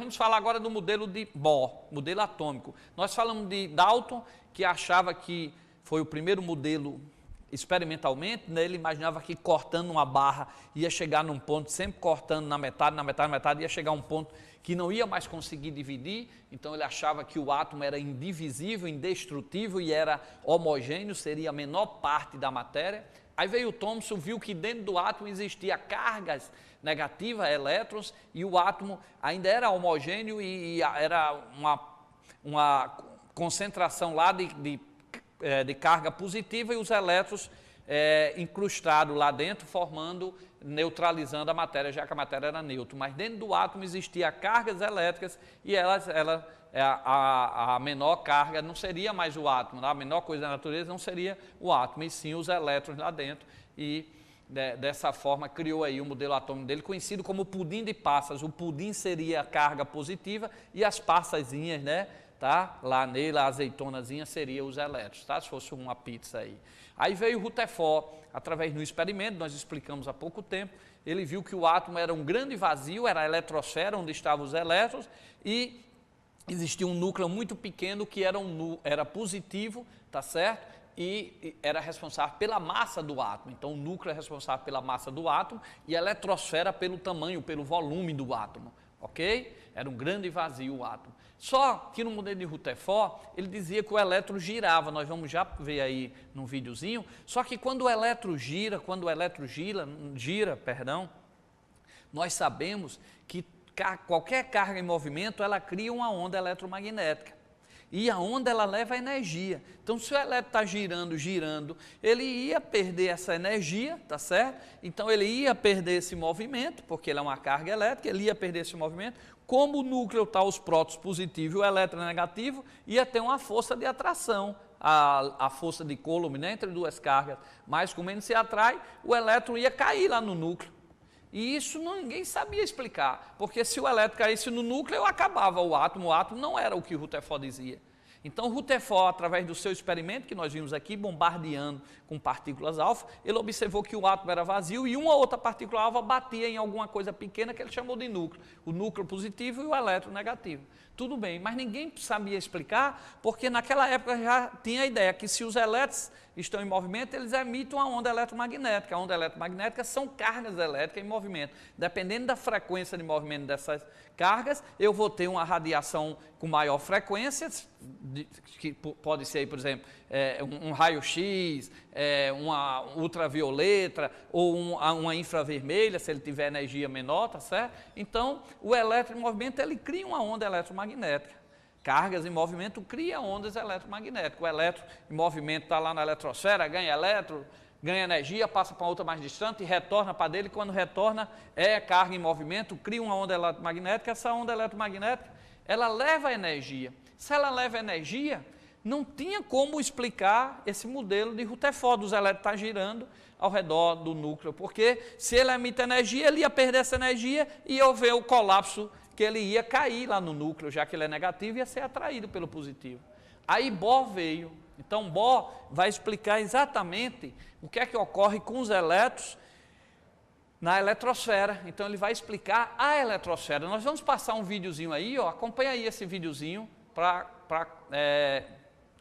Vamos falar agora do modelo de Bohr, modelo atômico. Nós falamos de Dalton, que achava que foi o primeiro modelo experimentalmente, né? Ele imaginava que cortando uma barra ia chegar num ponto, sempre cortando na metade, ia chegar a um ponto que não ia mais conseguir dividir, então ele achava que o átomo era indivisível, indestrutível e era homogêneo, seria a menor parte da matéria. Aí veio o Thomson, viu que dentro do átomo existia cargas negativas, elétrons, e o átomo ainda era homogêneo e era uma concentração lá de carga positiva e os elétrons incrustados lá dentro, neutralizando a matéria, já que a matéria era neutra. Mas dentro do átomo existia cargas elétricas e a menor carga não seria mais o átomo, a menor coisa da natureza não seria o átomo, e sim os elétrons lá dentro. E dessa forma criou aí o modelo atômico dele, conhecido como pudim de passas. O pudim seria a carga positiva e as passazinhas, né? Tá? Lá nele, a azeitonazinha seria os elétrons, tá? Se fosse uma pizza aí. Aí veio Rutherford, através do experimento, nós explicamos há pouco tempo, ele viu que o átomo era um grande vazio, era a eletrosfera onde estavam os elétrons, e existia um núcleo muito pequeno que era positivo, tá certo? E era responsável pela massa do átomo. Então o núcleo é responsável pela massa do átomo e a eletrosfera pelo tamanho, pelo volume do átomo, ok? Era um grande vazio o átomo. Só que no modelo de Rutherford, ele dizia que o elétron girava, nós vamos já ver aí num videozinho, só que quando o elétron gira, nós sabemos que qualquer carga em movimento, ela cria uma onda eletromagnética. E a onda, ela leva energia. Então, se o elétron está girando, ele ia perder essa energia, tá certo? Então, ele ia perder esse movimento, porque ele é uma carga elétrica, ele ia perder esse movimento. Como o núcleo está os prótons positivos e o elétron negativo, ia ter uma força de atração, a força de Coulomb, né, entre duas cargas, mais com menos se atrai, o elétron ia cair lá no núcleo. E isso ninguém sabia explicar, porque se o elétron caísse no núcleo, acabava o átomo não era o que Rutherford dizia. Então Rutherford, através do seu experimento, que nós vimos aqui, bombardeando com partículas alfa, ele observou que o átomo era vazio e uma outra partícula alfa batia em alguma coisa pequena que ele chamou de núcleo, o núcleo positivo e o elétron negativo. Tudo bem, mas ninguém sabia explicar, porque naquela época já tinha a ideia que se os elétrons estão em movimento, eles emitem uma onda eletromagnética. A onda eletromagnética são cargas elétricas em movimento. Dependendo da frequência de movimento dessas cargas, eu vou ter uma radiação com maior frequência, que pode ser, por exemplo, um raio-x, uma ultravioleta ou uma infravermelha, se ele tiver energia menor, tá certo? Então, o elétron em movimento, ele cria uma onda eletromagnética. Cargas em movimento cria ondas eletromagnéticas. O elétron em movimento está lá na eletrosfera, ganha elétron, ganha energia, passa para outra mais distante e retorna para dele. Quando retorna, carga em movimento, cria uma onda eletromagnética. Essa onda eletromagnética, ela leva energia. Se ela leva energia, não tinha como explicar esse modelo de Rutherford, os elétrons estão girando ao redor do núcleo, porque se ele emite energia, ele ia perder essa energia e ia haver o colapso, que ele ia cair lá no núcleo, já que ele é negativo, ia ser atraído pelo positivo. Aí Bohr veio. Então Bohr vai explicar exatamente o que é que ocorre com os elétrons na eletrosfera. Então ele vai explicar a eletrosfera. Nós vamos passar um videozinho aí, ó, acompanha aí esse videozinho para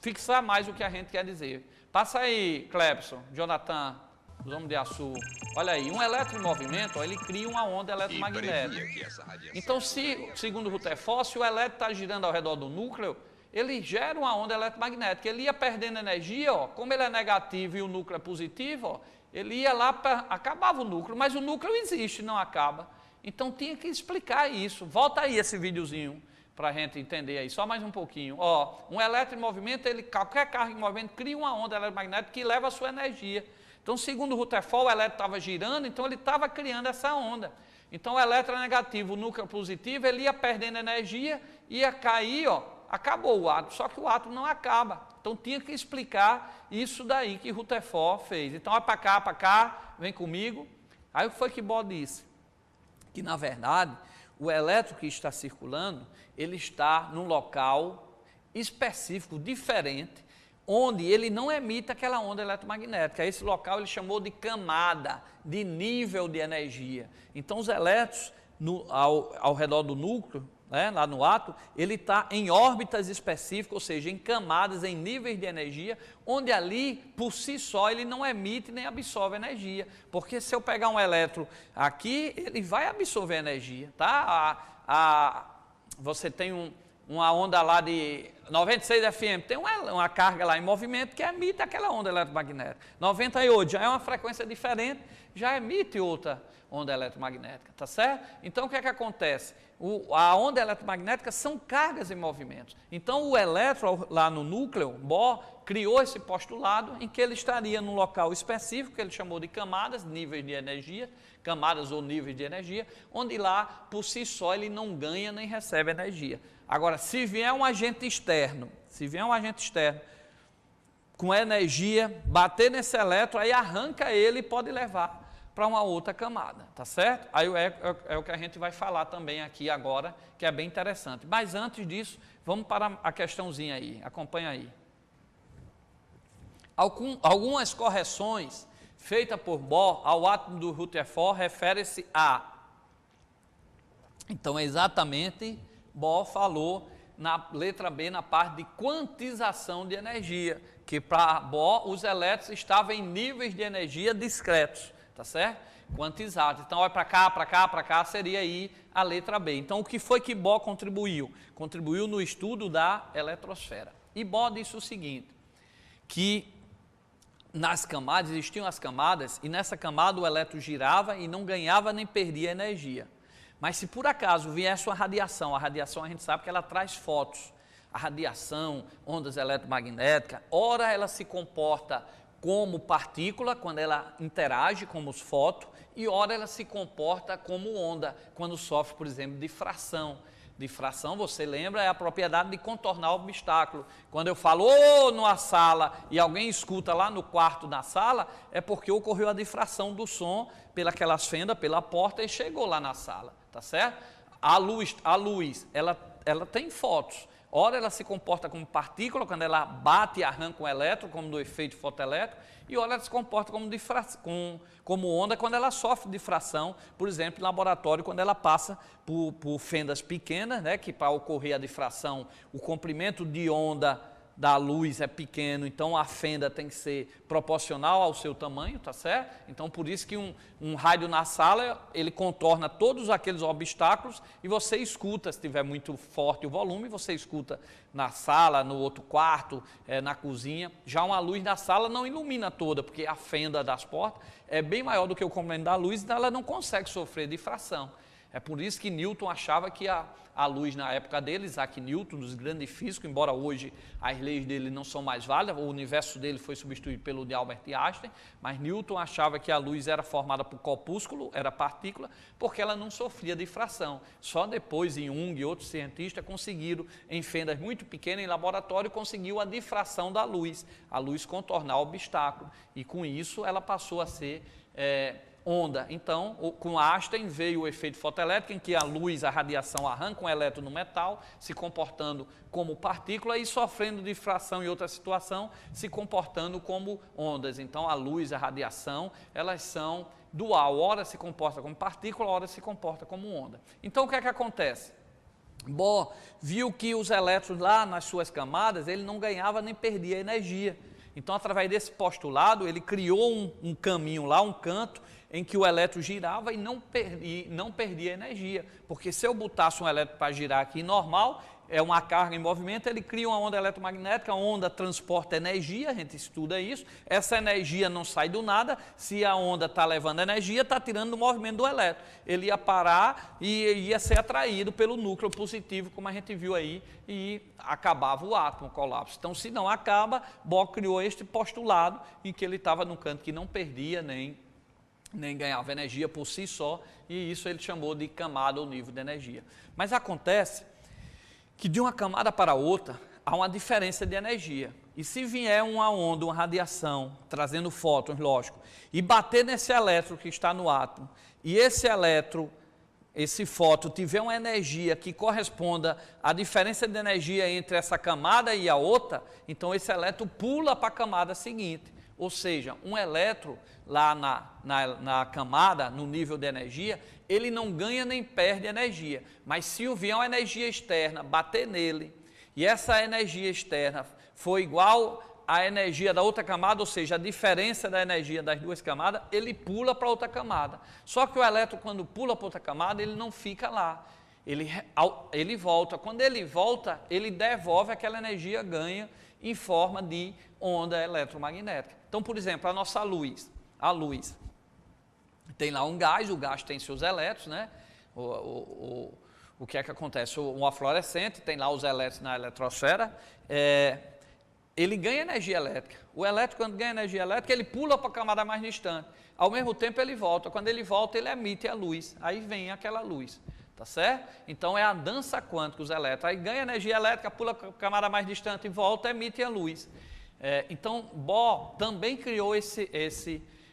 fixar mais o que a gente quer dizer. Passa aí, Clebson, Jonathan, os homens de Açu. Olha aí, um elétron em movimento, ó, ele cria uma onda eletromagnética. Então, segundo Rutherford, se o elétron está girando ao redor do núcleo, ele gera uma onda eletromagnética. Ele ia perdendo energia, ó, como ele é negativo e o núcleo é positivo, ó, ele ia lá, acabava o núcleo, mas o núcleo existe, não acaba. Então, tinha que explicar isso. Volta aí esse videozinho para a gente entender aí, só mais um pouquinho. Ó, um elétron em movimento, qualquer carga em movimento cria uma onda eletromagnética que leva a sua energia. Então, segundo Rutherford, o elétron estava girando, então ele estava criando essa onda. Então, o elétron é negativo, o núcleo positivo, ele ia perdendo energia, ia cair, ó, acabou o átomo, só que o átomo não acaba. Então, tinha que explicar isso daí que Rutherford fez. Então, vai para cá, vem comigo. Aí, o que foi que Bohr disse? Que, na verdade, o elétron que está circulando, ele está num local específico, diferente, onde ele não emite aquela onda eletromagnética. Esse local ele chamou de camada, de nível de energia. Então, os elétrons ao redor do núcleo, né, lá no átomo, ele está em órbitas específicas, ou seja, em camadas, em níveis de energia, onde ali, por si só, ele não emite nem absorve energia. Porque se eu pegar um elétron aqui, ele vai absorver energia, tá? Você tem uma onda lá de 96 FM, tem uma carga lá em movimento que emite aquela onda eletromagnética. 98 já é uma frequência diferente, já emite outra onda eletromagnética, tá certo? Então o que é que acontece? A onda eletromagnética são cargas em movimento. Então o elétron lá no núcleo, Bohr, criou esse postulado em que ele estaria num local específico, que ele chamou de camadas, níveis de energia, camadas ou níveis de energia, onde lá, por si só, ele não ganha nem recebe energia. Agora, se vier um agente externo, com energia, bater nesse elétron, aí arranca ele e pode levar para uma outra camada, tá certo? Aí é o que a gente vai falar também aqui agora, que é bem interessante. Mas antes disso, vamos para a questãozinha aí, acompanha aí. Algumas correções feitas por Bohr ao átomo do Rutherford refere-se a... Então, exatamente, Bohr falou na letra B, na parte de quantização de energia, que para Bohr os elétrons estavam em níveis de energia discretos, tá certo? Quantizados. Então, olha para cá, seria aí a letra B. Então, o que foi que Bohr contribuiu? Contribuiu no estudo da eletrosfera. E Bohr disse o seguinte, que nas camadas, existiam as camadas, e nessa camada o elétron girava e não ganhava nem perdia energia. Mas se por acaso viesse uma radiação, a radiação a gente sabe que ela traz fótons. A radiação, ondas eletromagnéticas, ora ela se comporta como partícula, quando ela interage com os fótons, e ora ela se comporta como onda, quando sofre, por exemplo, difração. Difração, você lembra, é a propriedade de contornar o obstáculo. Quando eu falo numa sala e alguém escuta lá no quarto da sala, é porque ocorreu a difração do som pelas fendas, pela porta e chegou lá na sala, tá certo? A luz ela tem fótons. Ora ela se comporta como partícula, quando ela bate e arranca um elétron, como do efeito fotoelétrico, e ora ela se comporta como onda quando ela sofre difração, por exemplo, em laboratório, quando ela passa por fendas pequenas, né, que para ocorrer a difração, o comprimento de onda da luz é pequeno, então a fenda tem que ser proporcional ao seu tamanho, tá certo? Então por isso que um rádio na sala, ele contorna todos aqueles obstáculos e você escuta, se tiver muito forte o volume, você escuta na sala, no outro quarto, na cozinha. Já uma luz na sala não ilumina toda, porque a fenda das portas é bem maior do que o comprimento da luz, então ela não consegue sofrer difração. É por isso que Newton achava que a luz na época dele, Isaac Newton, dos grandes físicos, embora hoje as leis dele não são mais válidas, o universo dele foi substituído pelo de Albert Einstein, mas Newton achava que a luz era formada por corpúsculo, era partícula, porque ela não sofria difração. Só depois, em Jung e outros cientistas conseguiram, em fendas muito pequenas, em laboratório, conseguiu a difração da luz, a luz contornar o obstáculo, e com isso ela passou a ser... onda. Então, com Einstein veio o efeito fotoelétrico, em que a luz, a radiação arranca um elétron no metal, se comportando como partícula e sofrendo difração em outra situação, se comportando como ondas. Então, a luz, a radiação, elas são dual, ora se comporta como partícula, ora se comporta como onda. Então, o que é que acontece? Bohr viu que os elétrons lá nas suas camadas, ele não ganhava nem perdia energia. Então, através desse postulado, ele criou um caminho lá, um canto, em que o elétron girava e não perdia energia. Porque se eu botasse um elétron para girar aqui normal, é uma carga em movimento, ele cria uma onda eletromagnética, a onda transporta energia, a gente estuda isso, essa energia não sai do nada, se a onda está levando energia, está tirando o movimento do elétron. Ele ia parar e ia ser atraído pelo núcleo positivo, como a gente viu aí, e acabava o átomo, o colapso. Então, se não acaba, Bohr criou este postulado em que ele estava num canto que não perdia nem ganhava energia por si só, e isso ele chamou de camada ou nível de energia. Mas acontece que de uma camada para outra há uma diferença de energia. E se vier uma onda, uma radiação, trazendo fótons, lógico, e bater nesse elétron que está no átomo, e esse elétron, esse fóton, tiver uma energia que corresponda à diferença de energia entre essa camada e a outra, então esse elétron pula para a camada seguinte. Ou seja, um elétron lá na camada, no nível de energia, ele não ganha nem perde energia. Mas se vier uma energia externa bater nele, e essa energia externa for igual à energia da outra camada, ou seja, a diferença da energia das duas camadas, ele pula para outra camada. Só que o elétron, quando pula para outra camada, ele não fica lá. Ele volta. Quando ele volta, ele devolve aquela energia ganha em forma de onda eletromagnética. Então, por exemplo, a nossa luz, tem lá um gás, o gás tem seus elétrons, né? O que é que acontece? Uma fluorescente, tem lá os elétrons na eletrosfera, ele ganha energia elétrica. O elétron, quando ganha energia elétrica, ele pula para a camada mais distante. Ao mesmo tempo, ele volta. Quando ele volta, ele emite a luz. Aí vem aquela luz. Tá certo? Então é a dança quântica, os elétrons. Aí ganha energia elétrica, pula para a camada mais distante e volta, emite a luz. Então Bohr também criou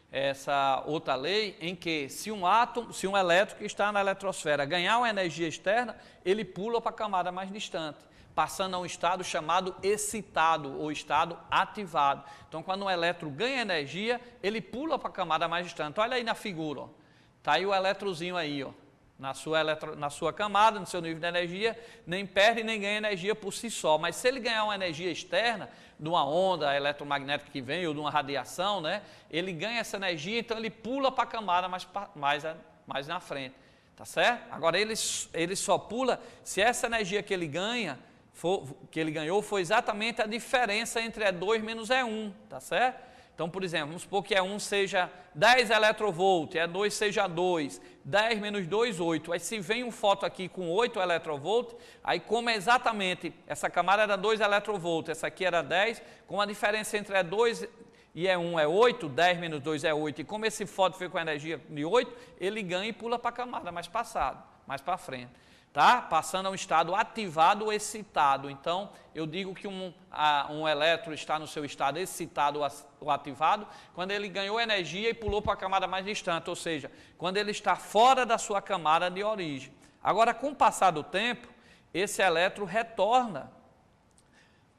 essa outra lei em que se um elétron que está na eletrosfera ganhar uma energia externa, ele pula para a camada mais distante, passando a um estado chamado excitado ou estado ativado. Então quando um elétron ganha energia, ele pula para a camada mais distante. Olha aí na figura, ó. Tá aí o elétrozinho aí, ó. Na sua camada, no seu nível de energia, nem perde nem ganha energia por si só. Mas se ele ganhar uma energia externa, de uma onda eletromagnética que vem, ou de uma radiação, né, ele ganha essa energia, então ele pula para a camada mais na frente. Tá certo? Agora ele só pula se essa energia que ele ganhou for exatamente a diferença entre E2 menos E1. Tá certo? Então, por exemplo, vamos supor que E1 seja 10 eletrovolts, E2 seja 2, 10 menos 2, 8. Aí se vem um fóton aqui com 8 eletrovolts, aí como exatamente essa camada era 2 eletrovolts, essa aqui era 10, como a diferença entre E2 e E1 é 8, 10 menos 2 é 8, e como esse fóton foi com energia de 8, ele ganha e pula para a camada mais para frente. Tá? Passando a um estado ativado ou excitado. Então, eu digo que um elétron está no seu estado excitado ou ativado quando ele ganhou energia e pulou para a camada mais distante, ou seja, quando ele está fora da sua camada de origem. Agora, com o passar do tempo, esse elétron retorna,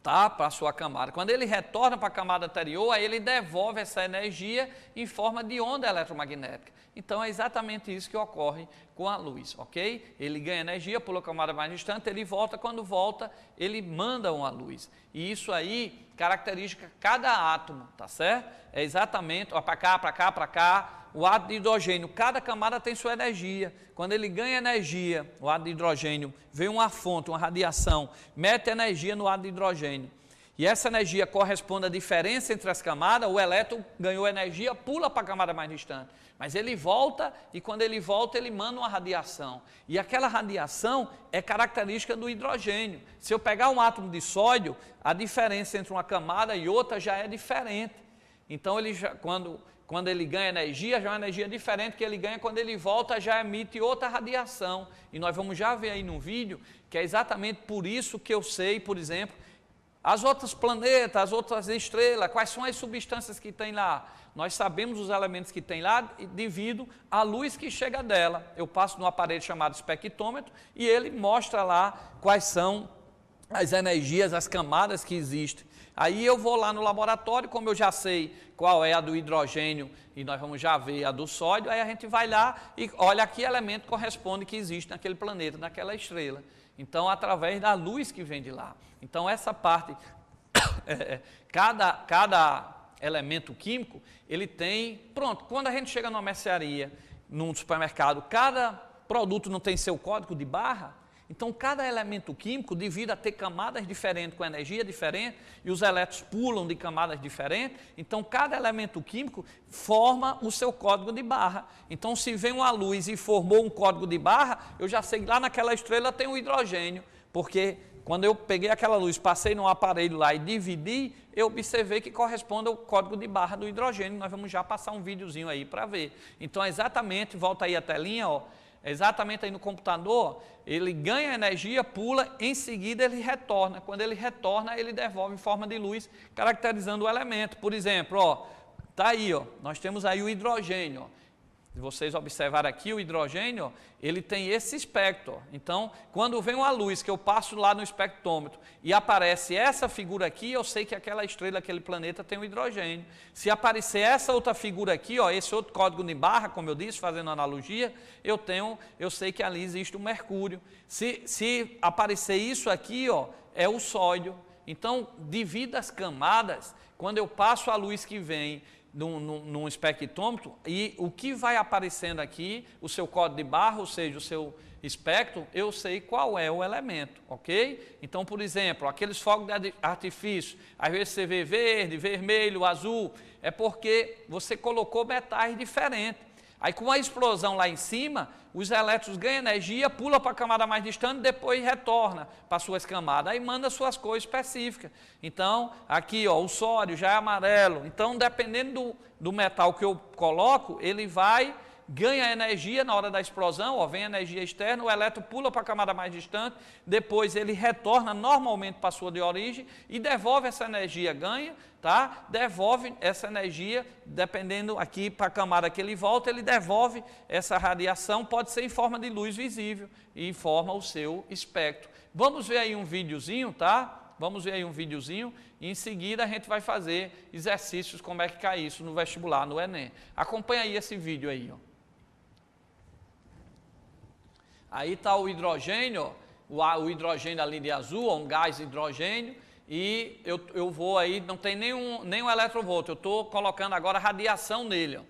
tá, para a sua camada. Quando ele retorna para a camada anterior, aí ele devolve essa energia em forma de onda eletromagnética. Então, é exatamente isso que ocorre com a luz, ok? Ele ganha energia, pula a camada mais distante, ele volta, quando volta, ele manda uma luz. E isso aí caracteriza cada átomo, tá certo? É exatamente, ó, para cá, o átomo de hidrogênio, cada camada tem sua energia. Quando ele ganha energia, o átomo de hidrogênio, vem uma fonte, uma radiação, mete energia no átomo de hidrogênio. E essa energia corresponde à diferença entre as camadas, o elétron ganhou energia, pula para a camada mais distante. Mas ele volta, e quando ele volta, ele manda uma radiação. E aquela radiação é característica do hidrogênio. Se eu pegar um átomo de sódio, a diferença entre uma camada e outra já é diferente. Então, quando ele ganha energia, já é uma energia diferente que ele ganha, quando ele volta, já emite outra radiação. E nós vamos já ver aí no vídeo, que é exatamente por isso que eu sei, por exemplo, as outros planetas, as outras estrelas, quais são as substâncias que tem lá? Nós sabemos os elementos que tem lá devido à luz que chega dela. Eu passo num aparelho chamado espectrômetro e ele mostra lá quais são as energias, as camadas que existem. Aí eu vou lá no laboratório, como eu já sei qual é a do hidrogênio e nós vamos já ver a do sódio, aí a gente vai lá e olha que elemento corresponde que existe naquele planeta, naquela estrela. Então, através da luz que vem de lá. Então, essa parte, cada elemento químico, ele tem, pronto, quando a gente chega numa mercearia, num supermercado, cada produto não tem seu código de barra, então cada elemento químico, devido a ter camadas diferentes, com energia diferente, e os elétrons pulam de camadas diferentes, então cada elemento químico forma o seu código de barra. Então se vem uma luz e formou um código de barra, eu já sei que lá naquela estrela tem o hidrogênio, porque quando eu peguei aquela luz, passei num aparelho lá e dividi, eu observei que corresponde ao código de barra do hidrogênio. Nós vamos já passar um videozinho aí para ver. Então, exatamente, volta aí a telinha, ó, exatamente aí no computador, ele ganha energia, pula, em seguida ele retorna. Quando ele retorna, ele devolve em forma de luz, caracterizando o elemento. Por exemplo, ó, tá aí, ó, nós temos aí o hidrogênio, ó. Se vocês observarem aqui, o hidrogênio, ó, ele tem esse espectro. Ó. Então, quando vem uma luz que eu passo lá no espectrômetro e aparece essa figura aqui, eu sei que aquela estrela, aquele planeta tem o hidrogênio. Se aparecer essa outra figura aqui, ó, esse outro código de barra, como eu disse, fazendo analogia, eu sei que ali existe o mercúrio. Se aparecer isso aqui, ó, é o sódio. Então, devido às camadas, quando eu passo a luz que vem num espectrômetro, e o que vai aparecendo aqui, o seu código de barra, ou seja, o seu espectro, eu sei qual é o elemento, ok? Então, por exemplo, aqueles fogos de artifício, às vezes você vê verde, vermelho, azul, é porque você colocou metais diferentes. Aí com a explosão lá em cima, os elétrons ganham energia, pula para a camada mais distante, depois retorna para suas camadas, aí manda suas cores específicas. Então, aqui ó, o sódio já é amarelo, então dependendo do metal que eu coloco, ele vai, ganha energia na hora da explosão, ó, vem energia externa, o elétron pula para a camada mais distante, depois ele retorna normalmente para a sua de origem e devolve essa energia ganha, tá? Devolve essa energia, dependendo aqui para a camada que ele volta, ele devolve essa radiação, pode ser em forma de luz visível e forma o seu espectro. Vamos ver aí um videozinho, tá? Vamos ver aí um videozinho e em seguida a gente vai fazer exercícios como é que cai isso no vestibular, no Enem. Acompanha aí esse vídeo aí, ó. Aí está o hidrogênio, o hidrogênio ali de azul, um gás hidrogênio, e eu vou aí, não tem nenhum eletronvolto, eu estou colocando agora radiação nele. Ó.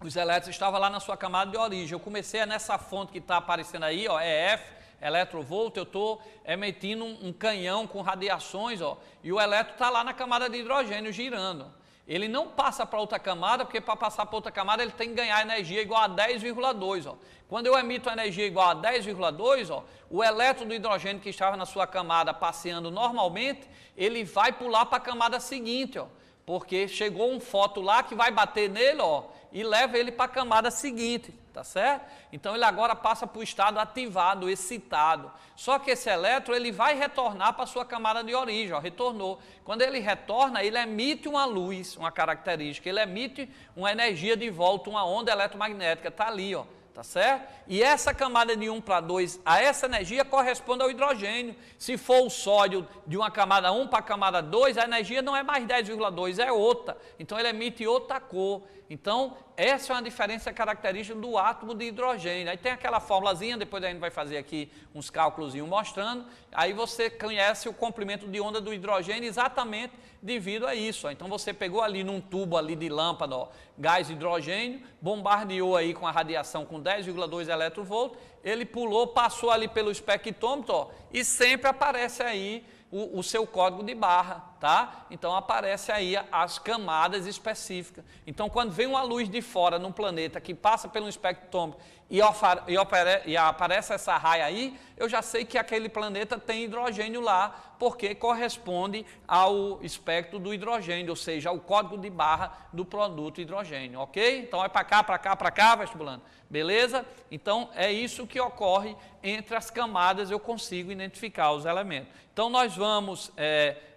Os elétrons estavam lá na sua camada de origem, eu comecei nessa fonte que está aparecendo aí, ó, EF, eletronvolto, eu estou emitindo um canhão com radiações, ó, e o elétron está lá na camada de hidrogênio girando. Ele não passa para outra camada, porque para passar para outra camada ele tem que ganhar energia igual a 10,2. Ó. Quando eu emito energia igual a 10,2, ó, o elétron do hidrogênio que estava na sua camada passeando normalmente, ele vai pular para a camada seguinte, ó, porque chegou um fóton lá que vai bater nele, ó, e leva ele para a camada seguinte, tá certo? Então ele agora passa para o estado ativado, excitado. Só que esse elétron ele vai retornar para a sua camada de origem, ó, retornou. Quando ele retorna, ele emite uma luz, uma característica, ele emite uma energia de volta, uma onda eletromagnética, está ali, ó. Tá certo? E essa camada de 1 para 2, a essa energia corresponde ao hidrogênio. Se for o sódio de uma camada 1 para a camada 2, a energia não é mais 10,2, é outra. Então ele emite outra cor. Então, essa é uma diferença característica do átomo de hidrogênio. Aí tem aquela formulazinha, depois a gente vai fazer aqui uns cálculos mostrando. Aí você conhece o comprimento de onda do hidrogênio exatamente devido a isso. Ó. Então você pegou ali num tubo ali de lâmpada, ó, gás hidrogênio, bombardeou aí com a radiação com 10,2 eletronvolts, ele pulou, passou ali pelo espectrômetro, ó, e sempre aparece aí o seu código de barra, tá? Então aparece aí as camadas específicas. Então quando vem uma luz de fora num planeta que passa pelo espectrômetro e aparece essa raia aí, eu já sei que aquele planeta tem hidrogênio lá, porque corresponde ao espectro do hidrogênio, ou seja, ao código de barra do produto hidrogênio, ok? Então é para cá, para cá, para cá, vestibulando. Beleza? Então é isso que ocorre entre as camadas, eu consigo identificar os elementos. Então nós vamos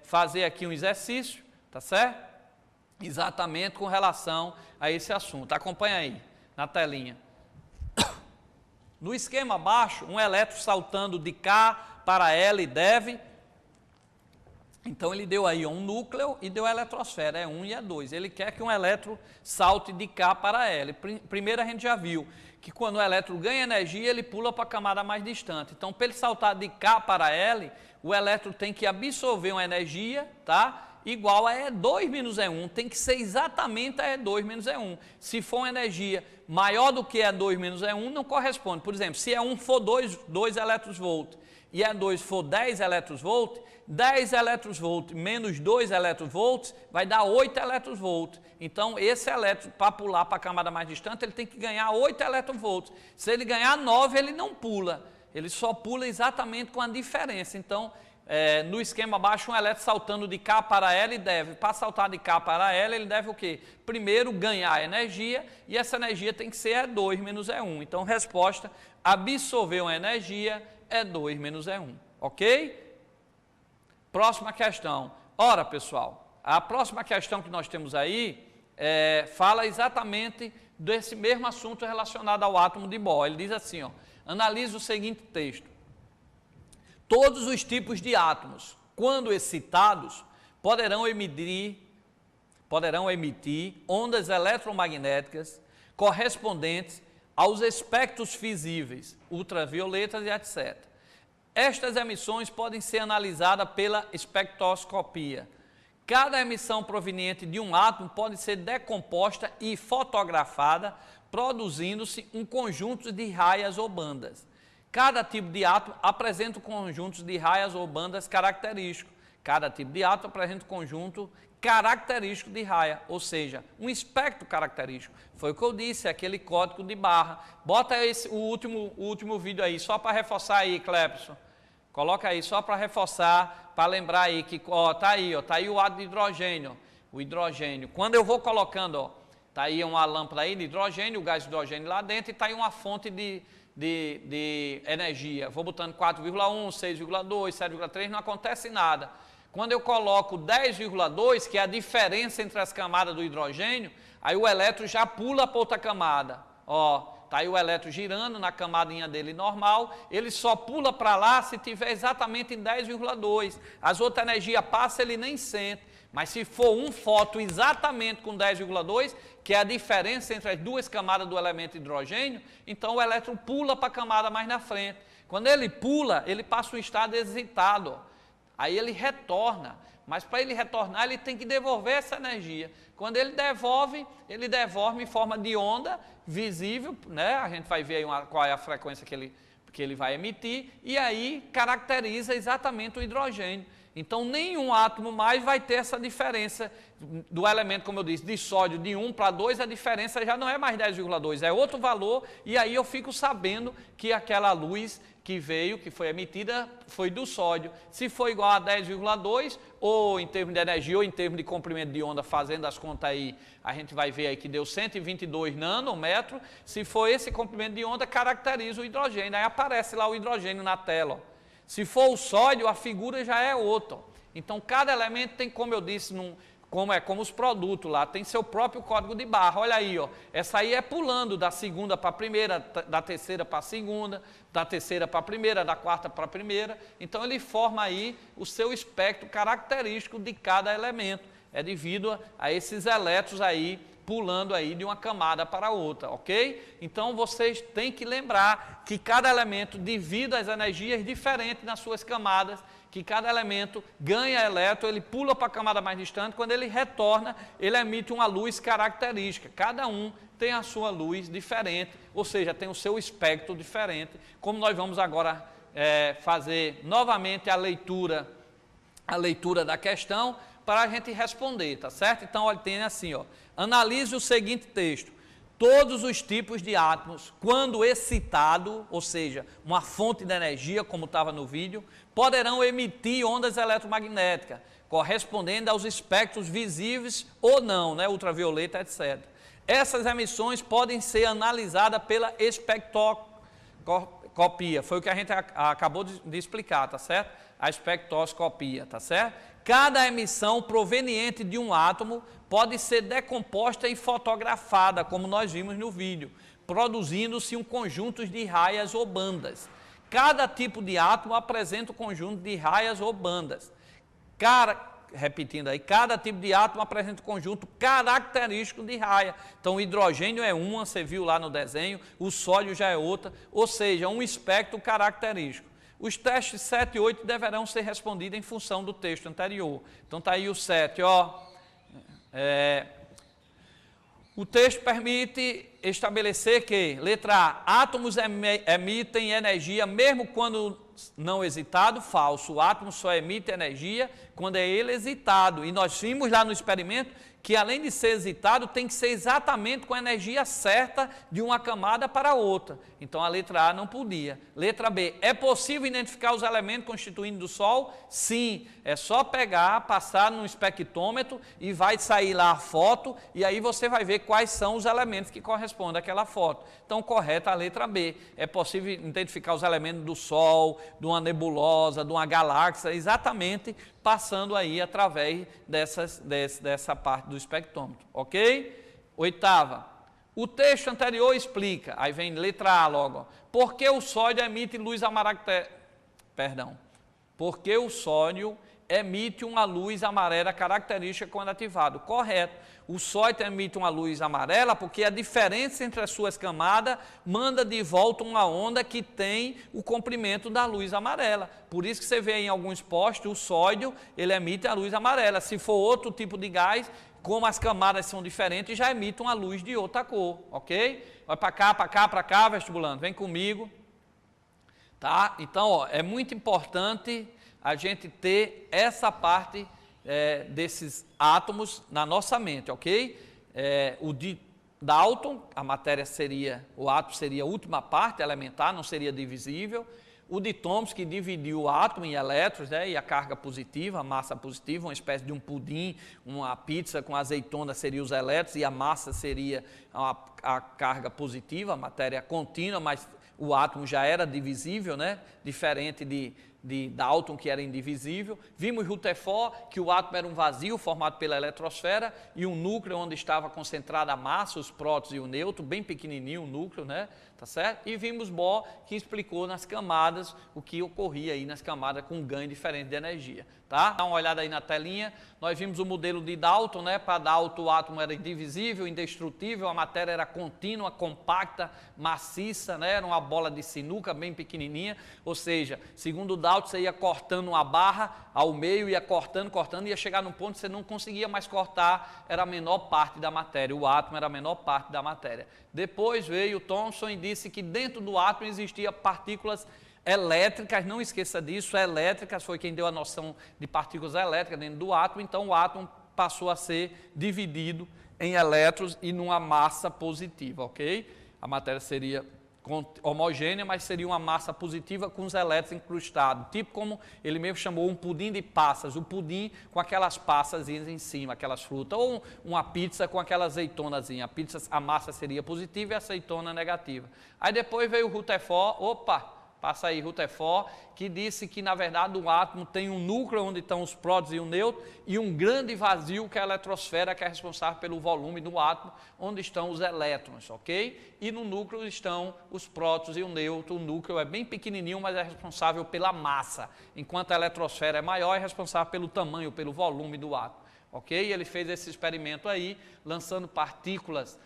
fazer aqui um exercício, tá certo? Exatamente com relação a esse assunto. Acompanha aí, na telinha. No esquema abaixo, um elétron saltando de K para L deve. Então ele deu aí um núcleo e deu a eletrosfera, é 1 e é 2. Ele quer que um elétron salte de K para L. Primeiro a gente já viu que quando o elétron ganha energia, ele pula para a camada mais distante. Então, para ele saltar de K para L, o elétron tem que absorver uma energia, tá? Igual a E2 menos E1, tem que ser exatamente a E2 menos E1. Se for uma energia maior do que E2 menos E1, não corresponde. Por exemplo, se E1 for 2 eletronvolts e E2 for 10 eletronvolts, 10 eletronvolts menos 2 eletronvolts vai dar 8 eletronvolts. Então, esse elétron, para pular para a camada mais distante, ele tem que ganhar 8 eletronvolts. Se ele ganhar 9, ele não pula. Ele só pula exatamente com a diferença. Então, no esquema abaixo, um elétron saltando de K para L deve, para saltar de K para L, ele deve o quê? Primeiro ganhar energia, e essa energia tem que ser E2 menos E1. Então, resposta, absorver uma energia, E2 menos E1. Ok? Próxima questão. Ora, pessoal, a próxima questão que nós temos aí fala exatamente desse mesmo assunto relacionado ao átomo de Bohr. Ele diz assim, ó, analise o seguinte texto. Todos os tipos de átomos, quando excitados, poderão emitir ondas eletromagnéticas correspondentes aos espectros visíveis, ultravioletas e etc. Estas emissões podem ser analisadas pela espectroscopia. Cada emissão proveniente de um átomo pode ser decomposta e fotografada, produzindo-se um conjunto de raias ou bandas. Cada tipo de átomo apresenta um conjunto de raias ou bandas característico. Cada tipo de átomo apresenta um conjunto característico de raia, ou seja, um espectro característico. Foi o que eu disse, aquele código de barra. Bota o último vídeo aí, só para reforçar aí, Clepson. Coloca aí, só para reforçar, para lembrar aí que, ó, tá aí o átomo de hidrogênio, o hidrogênio. Quando eu vou colocando, ó, tá aí uma lâmpada aí de hidrogênio, o gás de hidrogênio lá dentro, e tá aí uma fonte de energia. Vou botando 4,1, 6,2, 7,3, não acontece nada. Quando eu coloco 10,2, que é a diferença entre as camadas do hidrogênio, aí o elétron já pula para outra camada. Ó, tá aí o elétron girando na camadinha dele normal, ele só pula para lá se tiver exatamente em 10,2. As outras energias passam, ele nem sente. Mas se for um fóton exatamente com 10,2, que é a diferença entre as duas camadas do elemento hidrogênio, então o elétron pula para a camada mais na frente. Quando ele pula, ele passa um estado excitado. Aí ele retorna, mas para ele retornar, ele tem que devolver essa energia. Quando ele devolve em forma de onda visível, né? A gente vai ver aí qual é a frequência que ele vai emitir, e aí caracteriza exatamente o hidrogênio. Então, nenhum átomo mais vai ter essa diferença do elemento, como eu disse, de sódio de 1 para 2, a diferença já não é mais 10,2, é outro valor, e aí eu fico sabendo que aquela luz que veio, que foi emitida, foi do sódio. Se for igual a 10,2, ou em termos de energia, ou em termos de comprimento de onda, fazendo as contas aí, a gente vai ver aí que deu 122 nanômetros. Se for esse comprimento de onda, caracteriza o hidrogênio, aí aparece lá o hidrogênio na tela, ó. Se for o sódio, a figura já é outra. Então, cada elemento tem, como eu disse, como os produtos lá, tem seu próprio código de barra. Olha aí, ó, essa aí é pulando da segunda para a primeira, da terceira para a segunda, da terceira para a primeira, da quarta para a primeira. Então, ele forma aí o seu espectro característico de cada elemento. É devido a esses elétrons aí, pulando aí de uma camada para outra, ok? Então, vocês têm que lembrar que cada elemento divide as energias diferentes nas suas camadas, que cada elemento ganha elétron, ele pula para a camada mais distante, quando ele retorna, ele emite uma luz característica. Cada um tem a sua luz diferente, ou seja, tem o seu espectro diferente. Como nós vamos agora fazer novamente a leitura da questão, para a gente responder, tá certo? Então, olha, tem assim, ó, analise o seguinte texto. Todos os tipos de átomos, quando excitado, ou seja, uma fonte de energia, como estava no vídeo, poderão emitir ondas eletromagnéticas, correspondendo aos espectros visíveis ou não, né, ultravioleta, etc. Essas emissões podem ser analisadas pela espectroscopia, foi o que a gente acabou de explicar, tá certo? A espectroscopia, tá certo? Cada emissão proveniente de um átomo pode ser decomposta e fotografada, como nós vimos no vídeo, produzindo-se um conjunto de raias ou bandas. Cada tipo de átomo apresenta um conjunto de raias ou bandas. Repetindo aí, cada tipo de átomo apresenta um conjunto característico de raia. Então, o hidrogênio é uma, você viu lá no desenho, o sódio já é outra, ou seja, um espectro característico. Os testes 7 e 8 deverão ser respondidos em função do texto anterior. Então, está aí o 7, ó. O texto permite estabelecer que, letra A, átomos emitem energia mesmo quando não excitado, falso. O átomo só emite energia quando é ele excitado. E nós vimos lá no experimento que, além de ser excitado, tem que ser exatamente com a energia certa de uma camada para outra. Então, a letra A não podia. Letra B, é possível identificar os elementos constituindo do Sol? Sim, é só pegar, passar no espectrômetro e vai sair lá a foto, e aí você vai ver quais são os elementos que correspondem àquela foto. Então, correta a letra B. É possível identificar os elementos do Sol, de uma nebulosa, de uma galáxia, exatamente passando aí através dessa parte do espectrômetro, ok? Oitava, o texto anterior explica, aí vem letra A logo, ó, por que o sódio emite luz amarela, porque o sódio emite uma luz amarela característica quando ativado. Correto. O sódio emite uma luz amarela porque a diferença entre as suas camadas manda de volta uma onda que tem o comprimento da luz amarela. Por isso que você vê em alguns postos o sódio, ele emite a luz amarela. Se for outro tipo de gás, como as camadas são diferentes, já emite uma luz de outra cor, ok? Vai para cá, vestibulando, vem comigo. Tá? Então, ó, é muito importante a gente ter essa parte desses átomos na nossa mente, ok? O de Dalton, a matéria seria, o átomo seria a última parte elementar, não seria divisível. O de Thomson, que dividiu o átomo em elétrons, né, e a carga positiva, a massa positiva, uma espécie de um pudim, uma pizza com azeitona seria os elétrons e a massa seria a carga positiva, a matéria contínua, mas o átomo já era divisível, né, diferente de Dalton, que era indivisível. Vimos Rutherford, que o átomo era um vazio formado pela eletrosfera e um núcleo onde estava concentrada a massa, os prótons e o nêutron, bem pequenininho o núcleo, né? Tá certo? E vimos Bohr, que explicou nas camadas o que ocorria aí nas camadas com ganho diferente de energia, tá? Dá uma olhada aí na telinha. Nós vimos o modelo de Dalton, né? Para Dalton o átomo era indivisível, indestrutível, a matéria era contínua, compacta, maciça, né? Era uma bola de sinuca bem pequenininha, ou seja, segundo Dalton você ia cortando uma barra ao meio, ia cortando, ia chegar num ponto que você não conseguia mais cortar, era a menor parte da matéria, o átomo era a menor parte da matéria. Depois veio Thomson e disse que dentro do átomo existia partículas elétricas, não esqueça disso, elétricas, foi quem deu a noção de partículas elétricas dentro do átomo, então o átomo passou a ser dividido em elétrons e numa massa positiva, ok? A matéria seria homogênea, mas seria uma massa positiva com os elétrons incrustados, tipo como ele mesmo chamou um pudim de passas, o pudim com aquelas passas em cima, aquelas frutas, ou uma pizza com aquela azeitonazinha, a pizza, a massa seria positiva e a azeitona negativa. Aí depois veio o Rutherford, passa aí Rutherford, que disse que na verdade o átomo tem um núcleo onde estão os prótons e o nêutron e um grande vazio que é a eletrosfera, que é responsável pelo volume do átomo, onde estão os elétrons, ok? E no núcleo estão os prótons e o nêutron. O núcleo é bem pequenininho, mas é responsável pela massa, enquanto a eletrosfera é maior, é responsável pelo tamanho, pelo volume do átomo, ok? Ele fez esse experimento aí, lançando partículas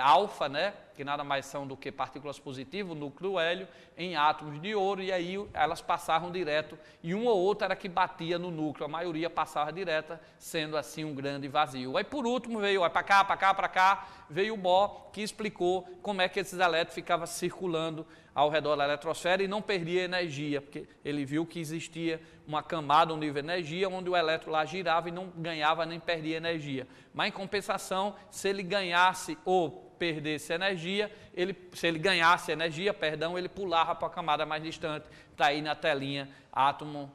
alfa, né, que nada mais são do que partículas positivas, o núcleo hélio, em átomos de ouro, e aí elas passavam direto, e uma ou outra era que batia no núcleo, a maioria passava direta, sendo assim um grande vazio. Aí por último veio, para cá, veio o Bohr, que explicou como é que esses elétrons ficavam circulando ao redor da eletrosfera e não perdia energia, porque ele viu que existia uma camada, um nível de energia, onde o elétron lá girava e não ganhava nem perdia energia. Mas em compensação, se ele ganhasse ou perdesse energia, se ele ganhasse energia, ele pulava para a camada mais distante. Está aí na telinha, átomo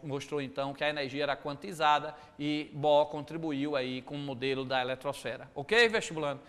mostrou então que a energia era quantizada e Bohr contribuiu aí com o modelo da eletrosfera. Ok, vestibulando?